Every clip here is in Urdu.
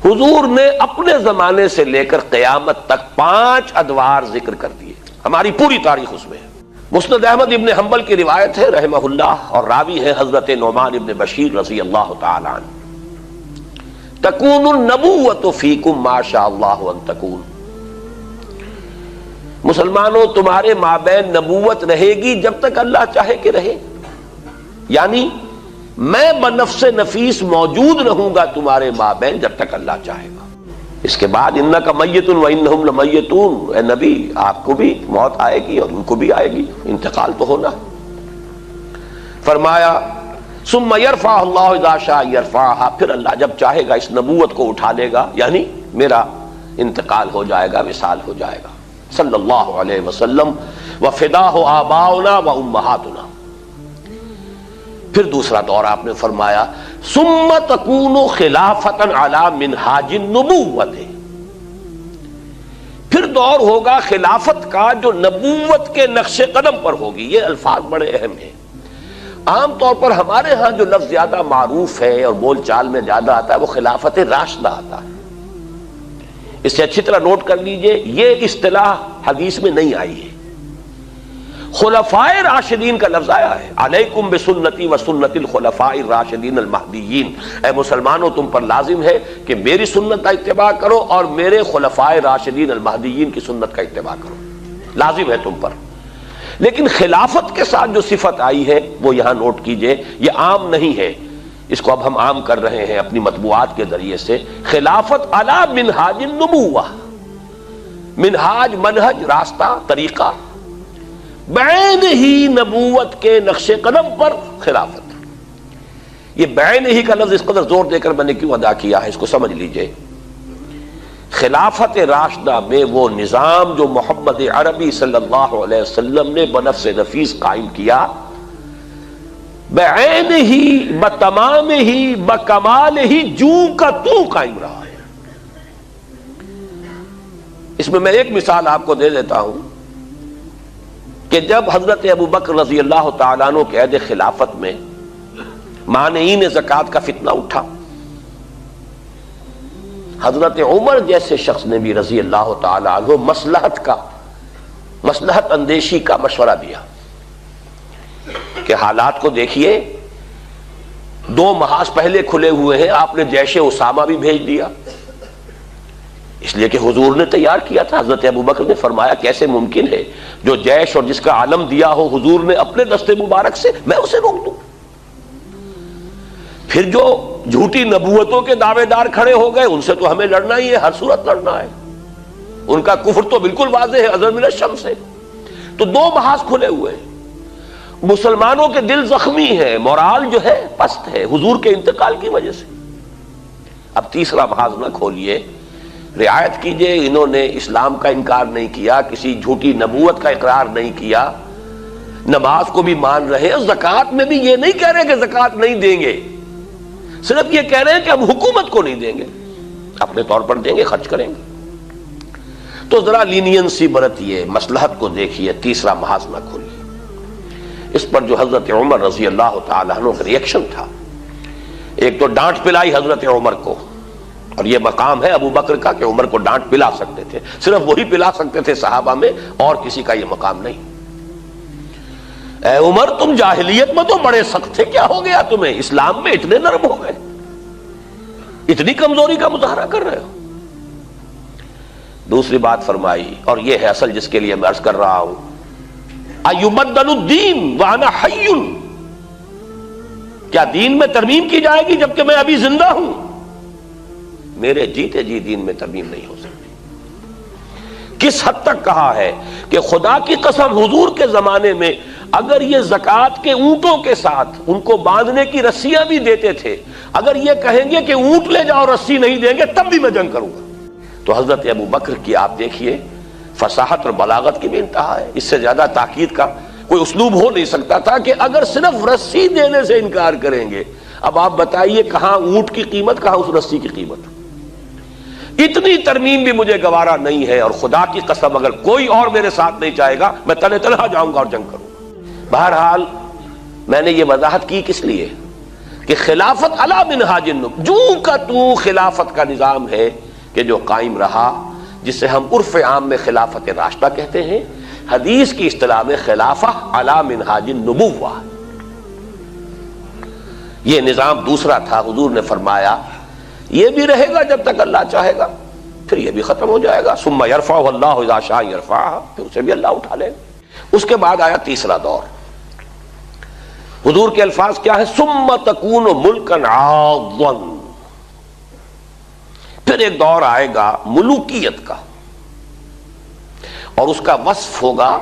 حضور نے اپنے زمانے سے لے کر قیامت تک 5 ادوار ذکر کر دیے، ہماری پوری تاریخ اس میں ہے۔ مسند احمد ابن حنبل کی روایت ہے رحمہ اللہ، اور راوی ہے حضرت نعمان ابن بشیر رضی اللہ تعالی عنہ، تکون النبوۃ فیکم ما شاء اللہ ان تکون، مسلمانوں تمہارے مابین نبوت رہے گی جب تک اللہ چاہے کہ رہے، یعنی میں بنفس نفیس موجود رہوں گا تمہارے مابین جب تک اللہ چاہے گا۔ اس کے بعد انک میت وانہم لمیتون، اے نبی آپ کو بھی موت آئے گی اور ان کو بھی آئے گی، انتقال تو ہونا۔ فرمایا ثم یرفع اللہ اذا شاء یرفعها، پھر اللہ جب چاہے گا اس نبوت کو اٹھا لے گا، یعنی میرا انتقال ہو جائے گا، وصال ہو جائے گا صلی اللہ علیہ وسلم، وفداہ آباؤنا و امہاتنا۔ پھر دوسرا دور آپ نے فرمایا ثم تکون خلافۃ علی منہاج النبوۃ، پھر دور ہوگا خلافت کا جو نبوت کے نقش قدم پر ہوگی۔ یہ الفاظ بڑے اہم ہیں، عام طور پر ہمارے ہاں جو لفظ زیادہ معروف ہے اور بول چال میں زیادہ آتا ہے وہ خلافت راشدہ آتا ہے۔ اسے اچھی طرح نوٹ کر لیجئے، یہ اصطلاح حدیث میں نہیں آئی ہے، خلفائے راشدین کا لفظ آیا ہے، علیکم بسنتی و سنت الخلفاء الراشدین المہدیین، اے مسلمانوں تم پر لازم ہے کہ میری سنت کا اتباع کرو اور میرے خلفائے راشدین المہدیین کی سنت کا اتباع کرو، لازم ہے تم پر۔ لیکن خلافت کے ساتھ جو صفت آئی ہے وہ یہاں نوٹ کیجئے، یہ عام نہیں ہے، اس کو اب ہم عام کر رہے ہیں اپنی مطبوعات کے ذریعے سے۔ خلافت علی منہاج النبوہ، منہاج منہج راستہ طریقہ، بعین ہی نبوت کے نقش قدم پر خلافت۔ یہ بعین ہی کا لفظ اس قدر زور دے کر میں نے کیوں ادا کیا ہے اس کو سمجھ لیجئے۔ خلافت راشدہ میں وہ نظام جو محمد عربی صلی اللہ علیہ وسلم نے بنفس نفیس قائم کیا، بعین ہی بتمام ہی بکمال ہی جو کا تو قائم رہا ہے۔ اس میں ایک مثال آپ کو دے دیتا ہوں کہ جب حضرت ابو بکر رضی اللہ تعالیٰ عنہ کے عہد خلافت میں مانعین زکوٰۃ کا فتنہ اٹھا، حضرت عمر جیسے شخص نے بھی رضی اللہ تعالیٰ عنہ مصلحت اندیشی کا مشورہ دیا کہ حالات کو دیکھیے، 2 محاذ پہلے کھلے ہوئے ہیں، آپ نے جیش اسامہ بھی بھیج دیا، اس لیے کہ حضور نے تیار کیا تھا۔ حضرت ابو بکر نے فرمایا کیسے ممکن ہے جو جیش اور جس کا علم دیا ہو حضور نے اپنے دستے مبارک سے، میں اسے روک دوں؟ پھر جو جھوٹی نبوتوں کے دعوے دار کھڑے ہو گئے ان سے تو ہمیں لڑنا ہی ہے، ہر صورت لڑنا ہے، ان کا کفر تو بالکل واضح ہے، ازر من الشمس ہے۔ تو 2 محاذ کھلے ہوئے ہیں، مسلمانوں کے دل زخمی ہیں، مورال جو ہے پست ہے حضور کے انتقال کی وجہ سے۔ اب تیسرا محاذ نہ کھولیے، رعایت کیجئے، انہوں نے اسلام کا انکار نہیں کیا، کسی جھوٹی نبوت کا اقرار نہیں کیا، نماز کو بھی مان رہے ہیں، زکوٰۃ میں بھی یہ نہیں کہہ رہے کہ زکوٰۃ نہیں دیں گے، صرف یہ کہہ رہے ہیں کہ ہم حکومت کو نہیں دیں گے، اپنے طور پر دیں گے، خرچ کریں گے۔ تو ذرا لینینسی برتیے، مصلحت کو دیکھیے، تیسرا محاذ نہ کھولیے۔ اس پر جو حضرت عمر رضی اللہ تعالیٰ عنہ کا ریئیکشن تھا، ایک تو ڈانٹ پلائی حضرت عمر کو، اور یہ مقام ہے ابو بکر کا کہ عمر کو ڈانٹ پلا سکتے تھے، صرف وہی پلا سکتے تھے صحابہ میں، اور کسی کا یہ مقام نہیں۔ اے عمر تم جاہلیت میں تو بڑے سخت تھے، کیا ہو گیا تمہیں؟ اسلام میں اتنے نرم ہو گئے، اتنی کمزوری کا مظاہرہ کر رہے ہو۔ دوسری بات فرمائی، اور یہ ہے اصل جس کے لیے میں عرض کر رہا ہوں، ایبدل الدین وانا حی، کیا دین میں ترمیم کی جائے گی جبکہ میں ابھی زندہ ہوں؟ میرے جیتے جی دین میں ترمیم نہیں ہو سکتی۔ کس حد تک کہا ہے کہ خدا کی قسم حضور کے زمانے میں اگر یہ زکوٰۃ کے اونٹوں کے ساتھ ان کو باندھنے کی رسیاں بھی دیتے تھے، اگر یہ کہیں گے کہ اونٹ لے جاؤ رسی نہیں دیں گے تب بھی میں جنگ کروں گا۔ تو حضرت ابو بکر کی آپ دیکھیے فصاحت اور بلاغت کی بھی انتہا ہے، اس سے زیادہ تاکید کا کوئی اسلوب ہو نہیں سکتا تھا کہ اگر صرف رسی دینے سے انکار کریں گے، اب آپ بتائیے کہاں اونٹ کی قیمت، کہاں اس رسی کی قیمت؟ اتنی ترمیم بھی مجھے گوارا نہیں ہے، اور خدا کی قسم اگر کوئی اور میرے ساتھ نہیں چاہے گا میں تنہا تنہا جاؤں گا اور جنگ کروں گا۔ بہرحال میں نے یہ وضاحت کی کس لیے کہ خلافت علی منہاج النبوہ، جو کا تو خلافت کا نظام ہے کہ جو قائم رہا، جسے ہم عرف عام میں خلافت راشدہ کہتے ہیں، حدیث کی اصطلاح میں خلافہ علی منہاج النبوہ، یہ نظام دوسرا تھا۔ حضور نے فرمایا یہ بھی رہے گا جب تک اللہ چاہے گا، پھر یہ بھی ختم ہو جائے گا۔ ثم یرفع اللہ اذا شاء یرفع، پھر اسے بھی اللہ اٹھا لے گا۔ اس کے بعد آیا تیسرا دور۔ حضور کے الفاظ کیا ہے؟ ثم تکون ملکا عاضا، پھر ایک دور آئے گا ملوکیت کا، اور اس کا وصف ہوگا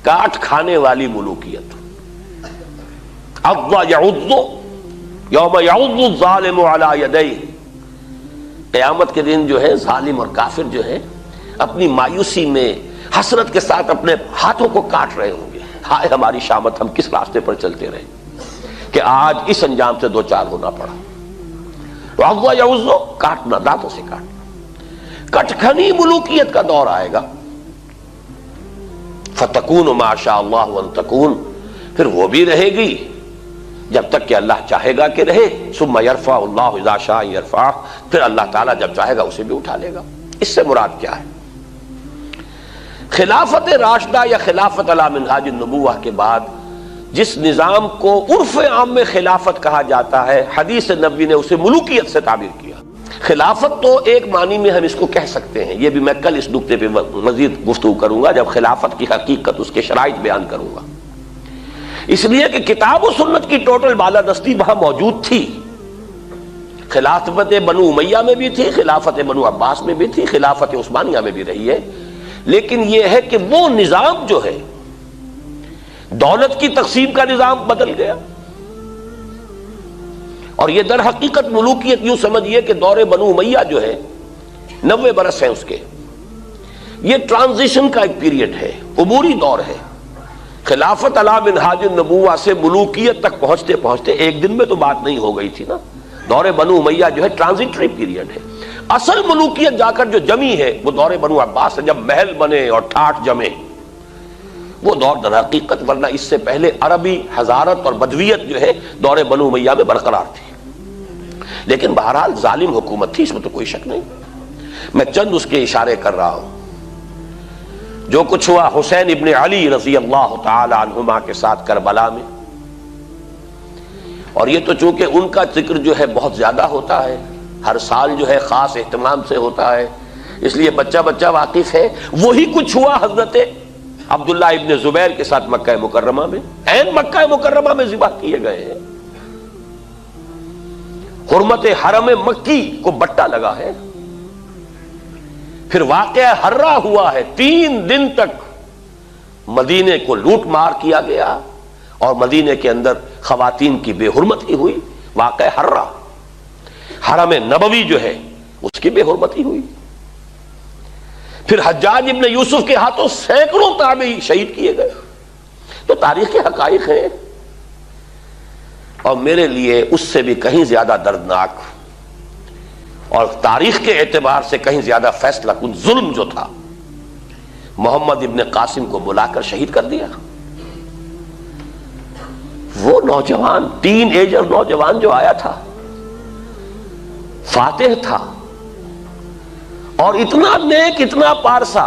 کاٹ کھانے والی ملوکیت۔ عض یعض یوم یعض الظالم علی یدیہ، قیامت کے دن جو ہے ظالم اور کافر جو ہے اپنی مایوسی میں حسرت کے ساتھ اپنے ہاتھوں کو کاٹ رہے ہوں گے، ہائے ہماری شامت، ہم کس راستے پر چلتے رہے کہ آج اس انجام سے دو چار ہونا پڑا۔ تو عض یعض، کاٹنا، دانتوں سے کاٹنا، کٹکھنی ملوکیت کا دور آئے گا۔ فتکون ما شاء اللہ ان تکون، پھر وہ بھی رہے گی جب تک کہ اللہ چاہے گا کہ رہے۔ ثم یرفع اللہ اذا شاء یرفع، پھر اللہ تعالیٰ جب چاہے گا اسے بھی اٹھا لے گا۔ اس سے مراد کیا ہے؟ خلافت راشدہ یا خلافت علی منہاج النبوہ کے بعد جس نظام کو عرف عام میں خلافت کہا جاتا ہے، حدیث نبوی نے اسے ملوکیت سے تعبیر کیا۔ خلافت تو ایک معنی میں ہم اس کو کہہ سکتے ہیں، یہ بھی میں کل اس نکتے پہ مزید گفتگو کروں گا جب خلافت کی حقیقت، اس کے شرائط بیان کروں گا، اس لیے کہ کتاب و سنت کی ٹوٹل بالادستی وہاں موجود تھی۔ خلافت بنو امیہ میں بھی تھی، خلافت بنو عباس میں بھی تھی، خلافت عثمانیہ میں بھی رہی ہے، لیکن یہ ہے کہ وہ نظام جو ہے دولت کی تقسیم کا نظام بدل گیا، اور یہ در حقیقت ملوکیت یوں سمجھیے کہ دور بنو امیہ جو ہے 90 برس ہے اس کے، یہ ٹرانزیشن کا ایک پیریڈ ہے، عبوری دور ہے۔ خلافت علی منہاج النبوہ سے ملوکیت تک پہنچتے پہنچتے ایک دن میں تو بات نہیں ہو گئی تھی نا۔ دور بنو امیہ جو ہے ٹرانزیٹری پیریڈ ہے، اصل ملوکیت جا کر جو جمی ہے وہ دور بنو عباس سے، جب محل بنے اور ٹھاٹھ جمے، وہ دور در حقیقت، ورنہ اس سے پہلے عربی حضارت اور بدویت جو ہے دور بنو امیہ میں برقرار تھی، لیکن بہرحال ظالم حکومت تھی، اس میں تو کوئی شک نہیں۔ میں چند اس کے اشارے کر رہا ہوں۔ جو کچھ ہوا حسین ابن علی رضی اللہ تعالی عنہما کے ساتھ کربلا میں، اور یہ تو چونکہ ان کا ذکر جو ہے بہت زیادہ ہوتا ہے، ہر سال جو ہے خاص اہتمام سے ہوتا ہے، اس لیے بچہ بچہ واقف ہے۔ وہی کچھ ہوا حضرت عبداللہ ابن زبیر کے ساتھ مکہ مکرمہ میں، عین مکہ مکرمہ میں ذبح کیے گئے ہیں، حرمت حرم مکی کو بٹا لگا ہے۔ پھر واقعہ ہررا ہوا ہے، 3 دن تک مدینے کو لوٹ مار کیا گیا، اور مدینے کے اندر خواتین کی بے حرمتی ہوئی، واقعہ ہررا۔ حرم نبوی جو ہے اس کی بے حرمتی ہوئی۔ پھر حجاج ابن یوسف کے ہاتھوں سینکڑوں تابعی شہید کیے گئے۔ تو تاریخ کے حقائق ہیں، اور میرے لیے اس سے بھی کہیں زیادہ دردناک اور تاریخ کے اعتبار سے کہیں زیادہ فیصلہ کن ظلم جو تھا، محمد ابن قاسم کو بلا کر شہید کر دیا۔ وہ نوجوان، ٹین ایجر نوجوان جو آیا تھا، فاتح تھا، اور اتنا نیک، اتنا پارسا،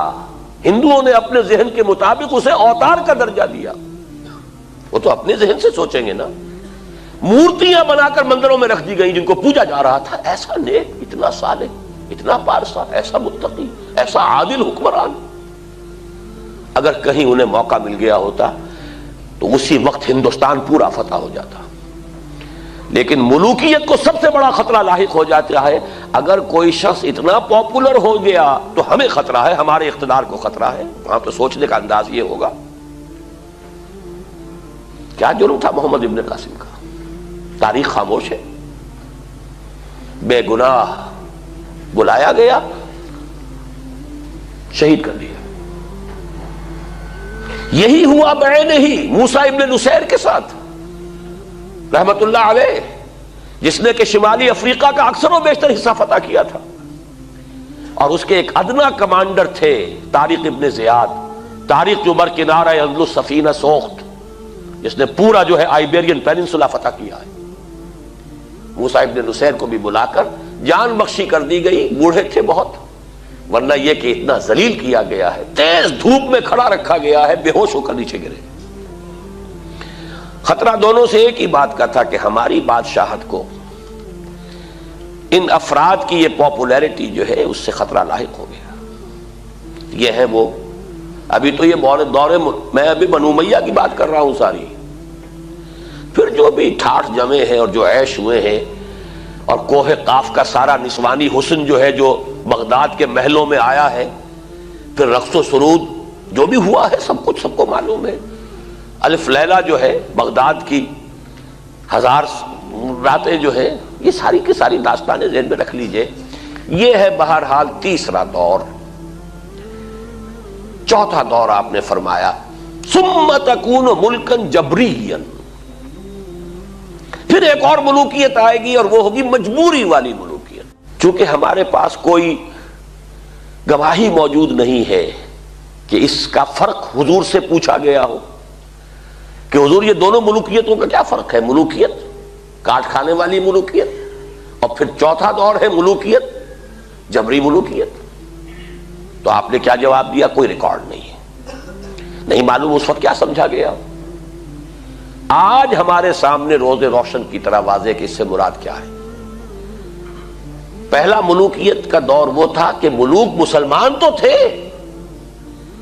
ہندوؤں نے اپنے ذہن کے مطابق اسے اوتار کا درجہ دیا۔ وہ تو اپنے ذہن سے سوچیں گے نا، مورتیاں بنا کر مندروں میں رکھ دی گئیں جن کو پوجا جا رہا تھا۔ ایسا نیک، اتنا صالح، اتنا پارسا، ایسا متقی، ایسا عادل حکمران، اگر کہیں انہیں موقع مل گیا ہوتا تو اسی وقت ہندوستان پورا فتح ہو جاتا۔ لیکن ملوکیت کو سب سے بڑا خطرہ لاحق ہو جاتا ہے اگر کوئی شخص اتنا پاپولر ہو گیا تو ہمیں خطرہ ہے، ہمارے اقتدار کو خطرہ ہے۔ وہاں تو سوچنے کا انداز یہ ہوگا کیا جرم تھا محمد ابن قاسم کا، تاریخ خاموش ہے، بے گناہ بلایا گیا، شہید کر دیا۔ یہی ہوا بعینہ ہی موسیٰ ابن نصیر کے ساتھ رحمت اللہ علیہ، جس نے کہ شمالی افریقہ کا اکثر و بیشتر حصہ فتح کیا تھا، اور اس کے ایک ادنا کمانڈر تھے طارق ابن زیاد، طارق جو بر کنارہ اندلس سفینہ سوخت، جس نے پورا جو ہے آئیبیرین پیننسولا فتح کیا ہے۔ موسیٰ ابن نصیر کو بھی بلا کر جان بخشی کر دی گئی، بوڑھے تھے بہت، ورنہ یہ کہ اتنا ذلیل کیا گیا ہے، تیز دھوپ میں کھڑا رکھا گیا ہے، بے ہوش ہو کر نیچے گرے۔ خطرہ دونوں سے ایک ہی بات کا تھا کہ ہماری بادشاہت کو ان افراد کی یہ پاپولیرٹی جو ہے اس سے خطرہ لاحق ہو گیا۔ یہ ہے وہ، ابھی تو یہ دور میں ابھی بنو امیہ کی بات کر رہا ہوں ساری، پھر جو بھی ٹھاٹھ جمے ہیں اور جو عیش ہوئے ہیں، اور کوہ قاف کا سارا نسوانی حسن جو ہے جو بغداد کے محلوں میں آیا ہے، پھر رقص و سرود جو بھی ہوا ہے، سب کچھ سب کو معلوم ہے۔ الف لیلہ جو ہے بغداد کی 1000 راتیں جو ہے، یہ ساری کی ساری داستانیں ذہن میں رکھ لیجئے۔ یہ ہے بہرحال تیسرا دور۔ چوتھا دور آپ نے فرمایا ثم تکون ملکا جبریا، پھر ایک اور ملوکیت آئے گی اور وہ ہوگی مجبوری والی ملوکیت۔ چونکہ ہمارے پاس کوئی گواہی موجود نہیں ہے کہ اس کا فرق حضور سے پوچھا گیا ہو کہ حضور یہ دونوں ملوکیتوں کا کیا فرق ہے، ملوکیت کاٹ کھانے والی ملوکیت اور پھر چوتھا دور ہے ملوکیت جبری ملوکیت۔ تو آپ نے کیا جواب دیا؟ کوئی ریکارڈ نہیں ہے، نہیں معلوم اس وقت کیا سمجھا گیا۔ آج ہمارے سامنے روز روشن کی طرح واضح کہ اس سے مراد کیا ہے۔ پہلا ملوکیت کا دور وہ تھا کہ ملوک مسلمان تو تھے،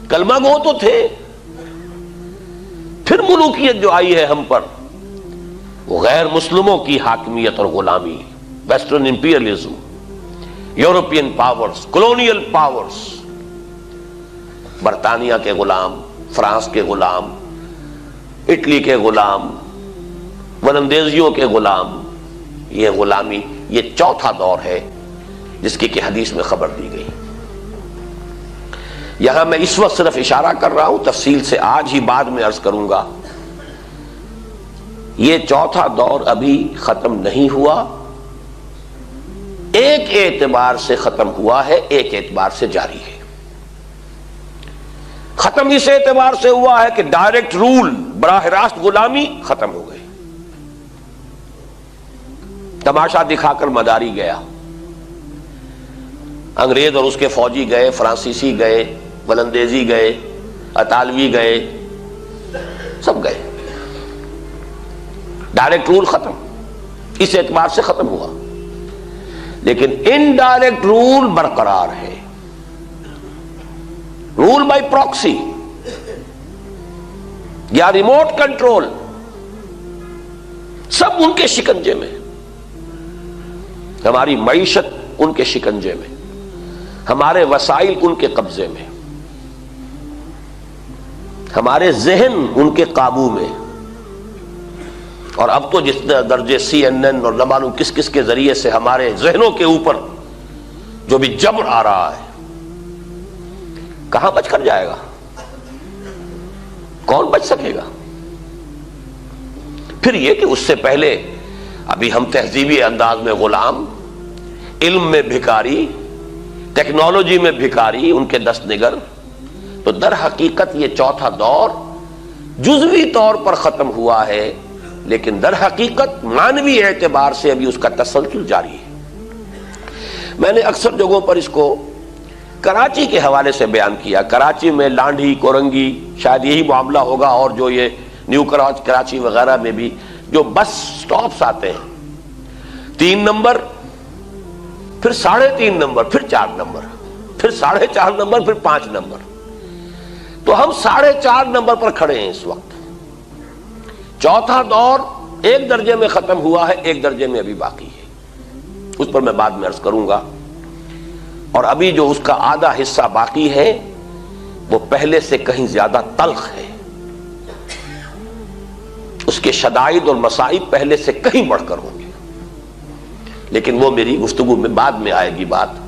کلمہ گو تو تھے، پھر ملوکیت جو آئی ہے ہم پر وہ غیر مسلموں کی حاکمیت اور غلامی، western imperialism, European powers, colonial powers, برطانیہ کے غلام، فرانس کے غلام، اٹلی کے غلام، ولندیزیوں کے غلام، یہ غلامی، یہ چوتھا دور ہے جس کی کہ حدیث میں خبر دی گئی۔ یہاں میں اس وقت صرف اشارہ کر رہا ہوں، تفصیل سے آج ہی بعد میں عرض کروں گا۔ یہ چوتھا دور ابھی ختم نہیں ہوا، ایک اعتبار سے ختم ہوا ہے، ایک اعتبار سے جاری ہے۔ ختم اس اعتبار سے ہوا ہے کہ ڈائریکٹ رول، براہ راست غلامی ختم ہو گئی، تماشا دکھا کر مداری گیا، انگریز اور اس کے فوجی گئے، فرانسیسی گئے، ولندیزی گئے، اطالوی گئے، سب گئے، ڈائریکٹ رول ختم، اس اعتبار سے ختم ہوا۔ لیکن انڈائریکٹ رول برقرار ہے، رول بائی پراکسی یا ریموٹ کنٹرول، سب ان کے شکنجے میں، ہماری معیشت ان کے شکنجے میں، ہمارے وسائل ان کے قبضے میں، ہمارے ذہن ان کے قابو میں، اور اب تو جس درجے CNN اور نہ معلوم کس کس کے ذریعے سے ہمارے ذہنوں کے اوپر جو بھی جبر آ رہا ہے، کہاں بچ کر جائے گا؟ کون بچ سکے گا؟ پھر یہ کہ اس سے پہلے ابھی ہم تہذیبی انداز میں غلام، علم میں بھکاری، ٹیکنالوجی میں بھکاری، ان کے دست نگر۔ تو در حقیقت یہ چوتھا دور جزوی طور پر ختم ہوا ہے، لیکن در حقیقت معنوی اعتبار سے ابھی اس کا تسلسل جاری ہے۔ میں نے اکثر جگہوں پر اس کو کراچی کے حوالے سے بیان کیا۔ کراچی میں لانڈھی، کورنگی، شاید یہی معاملہ ہوگا، اور جو یہ نیو کراچی وغیرہ میں بھی جو بس سٹاپس آتے ہیں، 3 نمبر، پھر 3.5 نمبر، پھر 4 نمبر، پھر 4.5 نمبر، پھر 5 نمبر۔ تو ہم 4.5 نمبر پر کھڑے ہیں اس وقت۔ چوتھا دور ایک درجے میں ختم ہوا ہے، ایک درجے میں ابھی باقی ہے، اس پر میں بعد میں عرض کروں گا۔ اور ابھی جو اس کا آدھا حصہ باقی ہے وہ پہلے سے کہیں زیادہ تلخ ہے، اس کے شدائد اور مصائب پہلے سے کہیں بڑھ کر ہوں گے، لیکن وہ میری گفتگو میں بعد میں آئے گی بات۔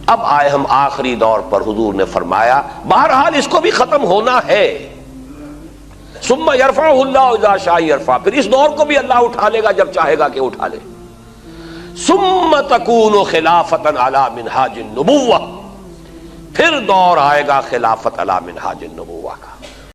اب آئے ہم آخری دور پر۔ حضور نے فرمایا بہرحال اس کو بھی ختم ہونا ہے، ثم یرفعہ اللہ اذا شاء یرفع، پھر اس دور کو بھی اللہ اٹھا لے گا جب چاہے گا کہ اٹھا لے۔ ثم تکون خلافۃ علی منہاج النبوہ، پھر دور آئے گا خلافت علی منہاج النبوہ کا۔